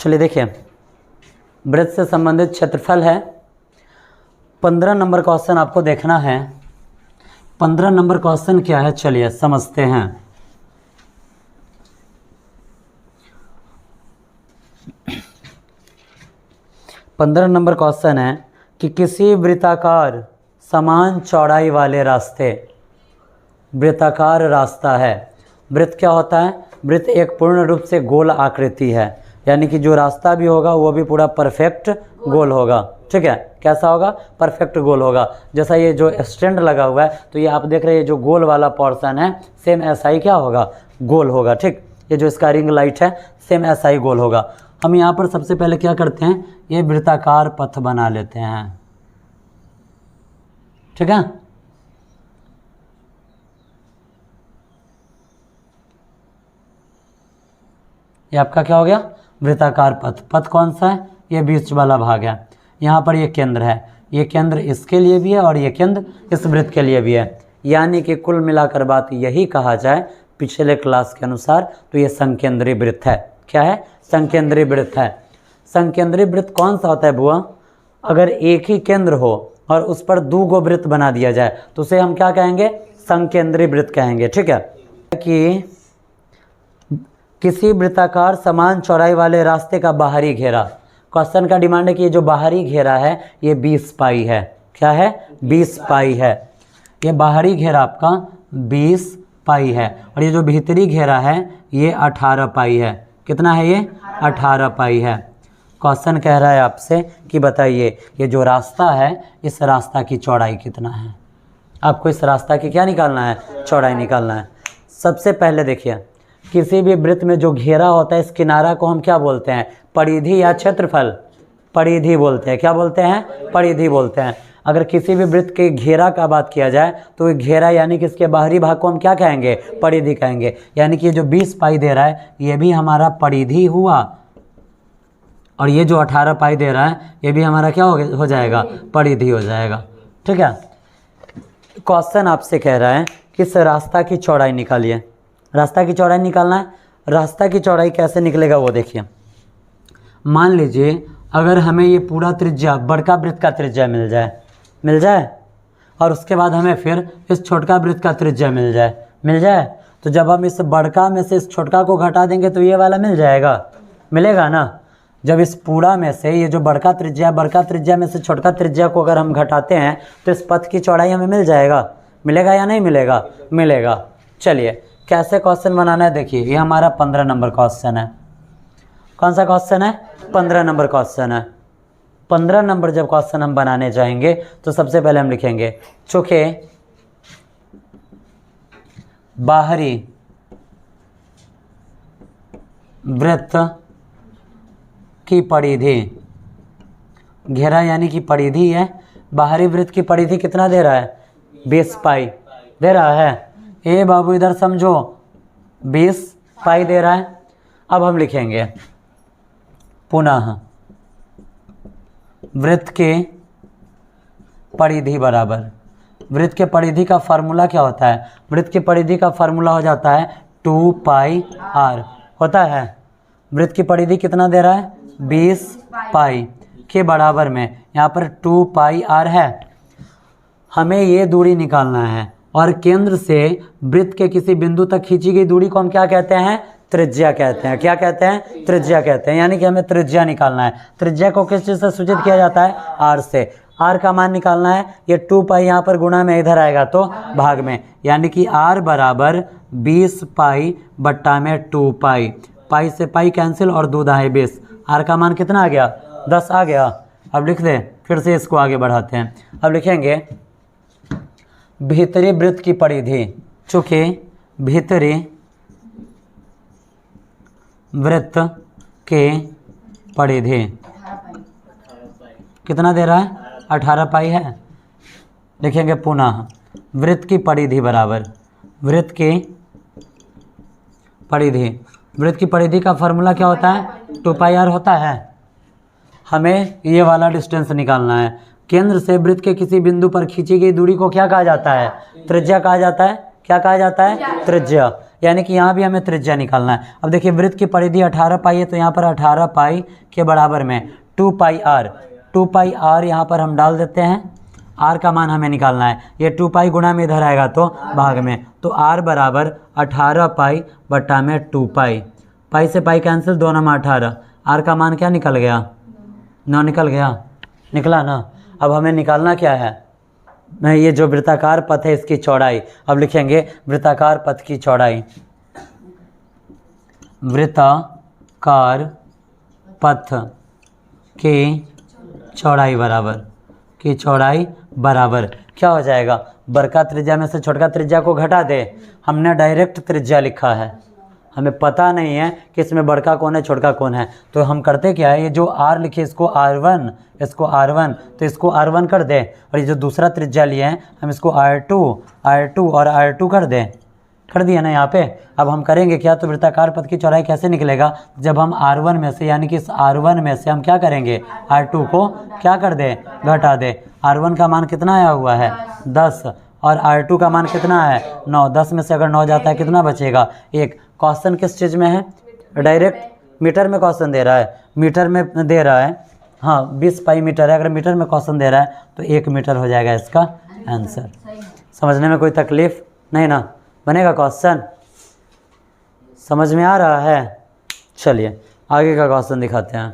चलिए देखिए, वृत्त से संबंधित क्षेत्रफल है। 15 नंबर क्वेश्चन आपको देखना है। 15 नंबर क्वेश्चन क्या है, चलिए समझते हैं। पंद्रह नंबर क्वेश्चन है कि किसी वृत्ताकार समान चौड़ाई वाले रास्ते, वृत्ताकार रास्ता है। वृत्त क्या होता है? वृत्त एक पूर्ण रूप से गोल आकृति है, यानी कि जो रास्ता भी होगा वो भी पूरा परफेक्ट गोल होगा। ठीक है, कैसा होगा? परफेक्ट गोल होगा। जैसा ये जो स्टैंड लगा हुआ है, तो ये आप देख रहे हैं जो गोल वाला पोर्शन है, सेम ऐसा ही क्या होगा? गोल होगा। ठीक, ये जो इसका रिंग लाइट है, सेम ऐसा ही गोल होगा। हम यहाँ पर सबसे पहले क्या करते हैं, ये वृत्ताकार पथ बना लेते हैं। ठीक है, ये आपका क्या हो गया? वृत्ताकार पथ। पथ कौन सा है? ये बीच वाला भाग है। यहाँ पर ये केंद्र है, ये केंद्र इसके लिए भी है और ये केंद्र इस वृत्त के लिए भी है। यानी कि कुल मिलाकर बात यही कहा जाए पिछले क्लास के अनुसार, तो ये संकेंद्रीय वृत्त है। क्या है? संकेंद्रीय वृत्त है। संकेंद्रीय वृत्त कौन सा होता है बुआ? अगर एक ही केंद्र हो और उस पर 2 गो वृत्त बना दिया जाए तो उसे हम क्या कहेंगे? संकेंद्रीय वृत्त कहेंगे। ठीक है, कि किसी वृत्ताकार समान चौड़ाई वाले रास्ते का बाहरी घेरा। क्वेश्चन का डिमांड है कि ये जो बाहरी घेरा है ये 20 पाई है। क्या है? 20 पाई है। ये बाहरी घेरा आपका 20 पाई है और ये जो भीतरी घेरा है ये 18 पाई है। कितना है ये? 18 पाई है। क्वेश्चन कह रहा है आपसे कि बताइए ये जो रास्ता है, इस रास्ता की चौड़ाई कितना है? आपको इस रास्ता की क्या निकालना है? चौड़ाई निकालना है। सबसे पहले देखिए, किसी भी वृत्त में जो घेरा होता है, इस किनारा को हम क्या बोलते हैं? परिधि या क्षेत्रफल? परिधि बोलते हैं। क्या बोलते हैं? परिधि बोलते हैं। अगर किसी भी वृत्त के घेरा का बात किया जाए तो ये घेरा यानी कि इसके बाहरी भाग को हम क्या कहेंगे? परिधि कहेंगे। यानी कि ये जो 20 पाई दे रहा है ये भी हमारा परिधि हुआ और ये जो 18 पाई दे रहा है ये भी हमारा क्या हो जाएगा? परिधि हो जाएगा। ठीक है, क्वेश्चन आपसे कह रहा है कि इस रास्ता की चौड़ाई निकालिए। रास्ता की चौड़ाई निकालना है। रास्ता की चौड़ाई कैसे निकलेगा वो देखिए। मान लीजिए अगर हमें ये पूरा त्रिज्या, बड़का वृत्त का त्रिज्या मिल जाए और उसके बाद हमें फिर इस छोटका वृत्त का त्रिज्या मिल जाए, तो जब हम इस बड़का में से इस छोटका को घटा देंगे तो ये वाला मिलेगा ना। जब इस पूरा में से ये जो बड़का त्रिज्या में से छोटका त्रिज्या को अगर हम घटाते हैं तो इस पथ की चौड़ाई हमें मिलेगा या नहीं मिलेगा। चलिए कैसे क्वेश्चन बनाना है देखिए। ये हमारा 15 नंबर क्वेश्चन है। कौन सा क्वेश्चन है? 15 नंबर क्वेश्चन है। 15 नंबर जब क्वेश्चन हम बनाने जाएंगे तो सबसे पहले हम लिखेंगे चूंकि बाहरी वृत्त की परिधि, घेरा यानी कि परिधि है, बाहरी वृत्त की परिधि कितना दे रहा है? 20 पाई दे रहा है। ए बाबू इधर समझो, 20 पाई दे रहा है। अब हम लिखेंगे पुनः वृत्त के परिधि बराबर, वृत्त के परिधि का फार्मूला क्या होता है? वृत्त की परिधि का फार्मूला हो जाता है 2 पाई r होता है। वृत्त की परिधि कितना दे रहा है? 20 पाई के बराबर में यहाँ पर 2 पाई r है। हमें ये दूरी निकालना है और केंद्र से वृत्त के किसी बिंदु तक खींची गई दूरी को हम क्या कहते हैं? त्रिज्या कहते हैं। क्या कहते हैं? त्रिज्या कहते हैं। यानी कि हमें त्रिज्या निकालना है। त्रिज्या को किस चीज़ से सूचित किया जाता है? r से। r का मान निकालना है। ये 2 पाई यहाँ पर गुणा में इधर आएगा तो भाग में, यानी कि r बराबर 20 पाई बट्टा में 2 पाई। पाई से पाई कैंसिल और 2 दाएं 20। r का मान कितना आ गया? 10 आ गया। अब लिख दें, फिर से इसको आगे बढ़ाते हैं। अब लिखेंगे भीतरी वृत्त की परिधि, चूँकि भीतरी वृत्त के परिधि कितना दे रहा है? 18 पाई है। लिखेंगे पुनः वृत्त की परिधि बराबर वृत्त की परिधि। वृत्त की परिधि का फार्मूला क्या होता है? 2 पाई r होता है। हमें ये वाला डिस्टेंस निकालना है। केंद्र से वृत्त के किसी बिंदु पर खींची गई दूरी को क्या कहा जाता है? त्रिज्या कहा जाता है। क्या कहा जाता है? त्रिज्या। यानी कि यहाँ भी हमें त्रिज्या निकालना है। अब देखिए वृत्त की परिधि 18 पाई है, तो यहाँ पर 18 पाई के बराबर में 2 पाई आर, 2 पाई आर यहाँ पर हम डाल देते हैं। आर का मान हमें निकालना है, ये 2 पाई गुणा में इधर आएगा तो भाग में, तो आर बराबर 18 पाई बट्टा में 2 पाई, पाई से पाई कैंसिल, 2 9 18, आर का मान क्या निकल गया, 9 निकल गया, निकला ना। अब हमें निकालना क्या है, मैं ये जो वृत्ताकार पथ है इसकी चौड़ाई, अब लिखेंगे वृत्ताकार पथ की चौड़ाई, वृत्ताकार पथ की चौड़ाई बराबर, की चौड़ाई बराबर क्या हो जाएगा, बड़का त्रिज्या में से छोटका त्रिज्या को घटा दे। हमने डायरेक्ट त्रिज्या लिखा है, हमें पता नहीं है कि इसमें बड़का कौन है छोटका कौन है, तो हम करते क्या है, ये जो r लिखे इसको r1, इसको r1, तो इसको r1 कर दें, और ये जो दूसरा त्रिज्या लिए हैं हम इसको r2 और r2 कर दें, कर दिया ना यहाँ पे। अब हम करेंगे क्या, तो वृत्ताकार पथ की चौड़ाई कैसे निकलेगा, जब हम r1 में से यानी कि इस r1 में से हम क्या करेंगे, r2 को क्या कर दे, घटा दे। r1 का मान कितना आया हुआ है 10, और r2 का मान कितना है 9, 10 में से अगर 9 जाता है कितना बचेगा 1। क्वेश्चन किस चीज़ में है, डायरेक्ट मीटर में क्वेश्चन दे रहा है, मीटर में दे रहा है, हाँ 20 पाई मीटर है, अगर मीटर में क्वेश्चन दे रहा है तो 1 मीटर हो जाएगा इसका आंसर। समझने में कोई तकलीफ नहीं ना, बनेगा क्वेश्चन, समझ में आ रहा है। चलिए आगे का क्वेश्चन दिखाते हैं।